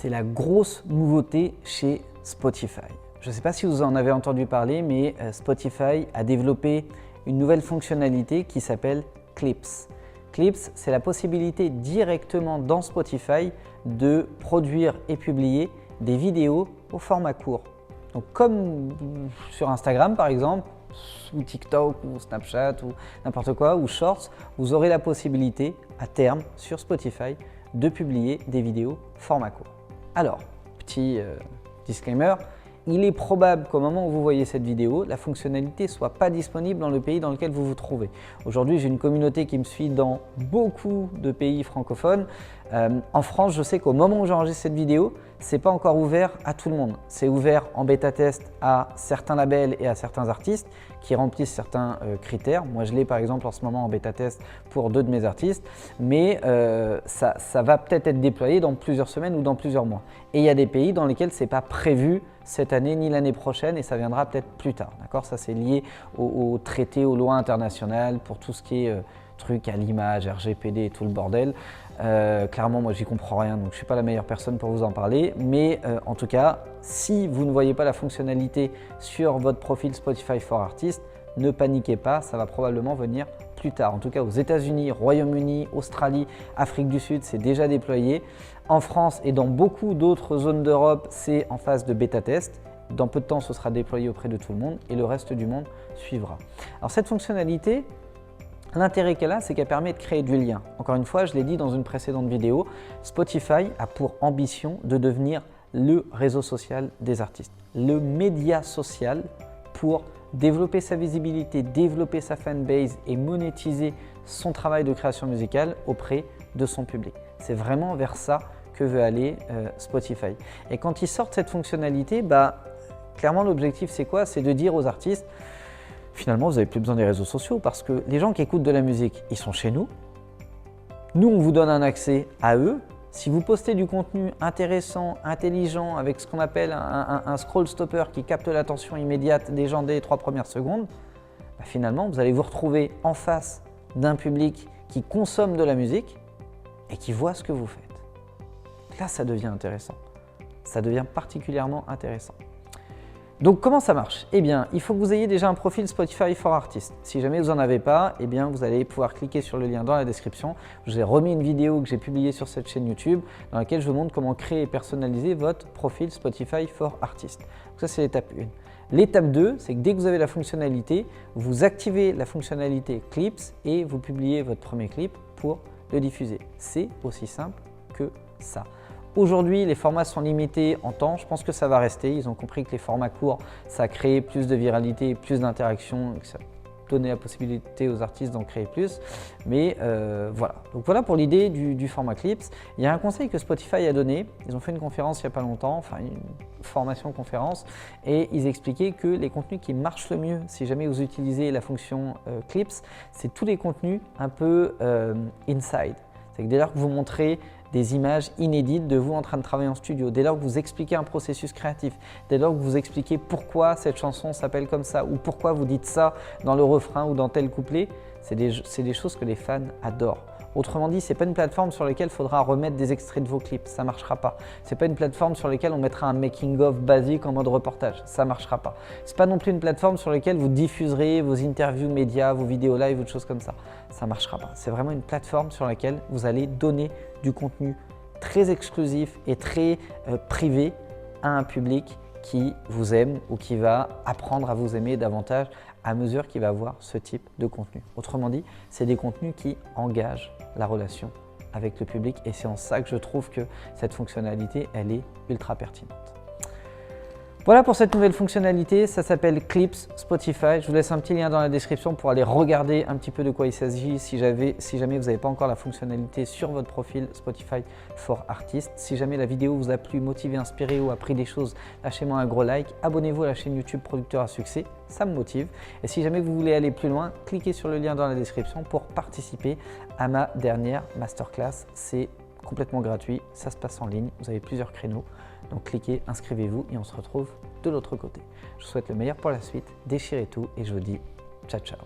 c'est la grosse nouveauté chez Spotify. Je ne sais pas si vous en avez entendu parler, mais Spotify a développé une nouvelle fonctionnalité qui s'appelle Clips. Clips, c'est la possibilité directement dans Spotify de produire et publier des vidéos au format court. Donc comme sur Instagram par exemple, ou TikTok, ou Snapchat, ou n'importe quoi, ou Shorts, vous aurez la possibilité à terme sur Spotify de publier des vidéos format court. Alors, petit disclaimer, il est probable qu'au moment où vous voyez cette vidéo, la fonctionnalité ne soit pas disponible dans le pays dans lequel vous vous trouvez. Aujourd'hui, j'ai une communauté qui me suit dans beaucoup de pays francophones. En France, je sais qu'au moment où j'enregistre cette vidéo, ce n'est pas encore ouvert à tout le monde. C'est ouvert en bêta-test à certains labels et à certains artistes qui remplissent certains critères. Moi, je l'ai par exemple en ce moment en bêta-test pour 2 de mes artistes, mais ça va peut-être être déployé dans plusieurs semaines ou dans plusieurs mois. Et il y a des pays dans lesquels ce n'est pas prévu cette année ni l'année prochaine et ça viendra peut-être plus tard. D'accord ? Ça, c'est lié aux traités, aux lois internationales pour tout ce qui est trucs à l'image, RGPD et tout le bordel. Clairement, moi, j'y comprends rien, donc je ne suis pas la meilleure personne pour vous en parler. Mais en tout cas, si vous ne voyez pas la fonctionnalité sur votre profil Spotify for Artists, ne paniquez pas, ça va probablement venir plus tard. En tout cas, aux États-Unis, Royaume-Uni, Australie, Afrique du Sud, c'est déjà déployé. En France et dans beaucoup d'autres zones d'Europe, c'est en phase de bêta-test. Dans peu de temps, ce sera déployé auprès de tout le monde et le reste du monde suivra. Alors cette fonctionnalité, l'intérêt qu'elle a, c'est qu'elle permet de créer du lien. Encore une fois, je l'ai dit dans une précédente vidéo, Spotify a pour ambition de devenir le réseau social des artistes, le média social pour développer sa visibilité, développer sa fanbase et monétiser son travail de création musicale auprès de son public. C'est vraiment vers ça que veut aller Spotify. Et quand ils sortent cette fonctionnalité, clairement l'objectif c'est quoi? C'est de dire aux artistes, finalement vous n'avez plus besoin des réseaux sociaux parce que les gens qui écoutent de la musique, ils sont chez nous. Nous, on vous donne un accès à eux. Si vous postez du contenu intéressant, intelligent, avec ce qu'on appelle un scroll stopper qui capte l'attention immédiate des gens dès les 3 premières secondes, finalement, vous allez vous retrouver en face d'un public qui consomme de la musique et qui voit ce que vous faites. Là, ça devient intéressant. Ça devient particulièrement intéressant. Donc, comment ça marche? Eh bien, il faut que vous ayez déjà un profil Spotify for Artists. Si jamais vous n'en avez pas, eh bien, vous allez pouvoir cliquer sur le lien dans la description. Je vous ai remis une vidéo que j'ai publiée sur cette chaîne YouTube dans laquelle je vous montre comment créer et personnaliser votre profil Spotify for Artists. Donc ça, c'est l'étape 1. L'étape 2, c'est que dès que vous avez la fonctionnalité, vous activez la fonctionnalité Clips et vous publiez votre premier clip pour le diffuser. C'est aussi simple que ça. Aujourd'hui, les formats sont limités en temps. Je pense que ça va rester. Ils ont compris que les formats courts, ça crée plus de viralité, plus d'interaction, que ça donnait la possibilité aux artistes d'en créer plus. Mais voilà. Donc voilà pour l'idée du format Clips. Il y a un conseil que Spotify a donné. Ils ont fait une conférence il n'y a pas longtemps, enfin une formation conférence, et ils expliquaient que les contenus qui marchent le mieux, si jamais vous utilisez la fonction Clips, c'est tous les contenus un peu inside. C'est que dès lors que vous montrez des images inédites de vous en train de travailler en studio, dès lors que vous expliquez un processus créatif, dès lors que vous expliquez pourquoi cette chanson s'appelle comme ça ou pourquoi vous dites ça dans le refrain ou dans tel couplet, c'est des choses que les fans adorent. Autrement dit, ce n'est pas une plateforme sur laquelle il faudra remettre des extraits de vos clips, ça ne marchera pas. Ce n'est pas une plateforme sur laquelle on mettra un making-of basique en mode reportage, ça ne marchera pas. Ce n'est pas non plus une plateforme sur laquelle vous diffuserez vos interviews médias, vos vidéos live ou des choses comme ça, ça ne marchera pas. C'est vraiment une plateforme sur laquelle vous allez donner du contenu très exclusif et très privé à un public qui vous aime ou qui va apprendre à vous aimer davantage à mesure qu'il va voir ce type de contenu. Autrement dit, c'est des contenus qui engagent la relation avec le public et c'est en ça que je trouve que cette fonctionnalité, elle est ultra pertinente. Voilà pour cette nouvelle fonctionnalité, ça s'appelle Clips Spotify. Je vous laisse un petit lien dans la description pour aller regarder un petit peu de quoi il s'agit si jamais vous n'avez pas encore la fonctionnalité sur votre profil Spotify for Artists. Si jamais la vidéo vous a plu, motivé, inspiré ou appris des choses, lâchez-moi un gros like, abonnez-vous à la chaîne YouTube Producteur à Succès, ça me motive. Et si jamais vous voulez aller plus loin, cliquez sur le lien dans la description pour participer à ma dernière masterclass. C'est complètement gratuit, ça se passe en ligne, vous avez plusieurs créneaux. Donc cliquez, inscrivez-vous et on se retrouve de l'autre côté. Je vous souhaite le meilleur pour la suite, déchirez tout et je vous dis ciao ciao.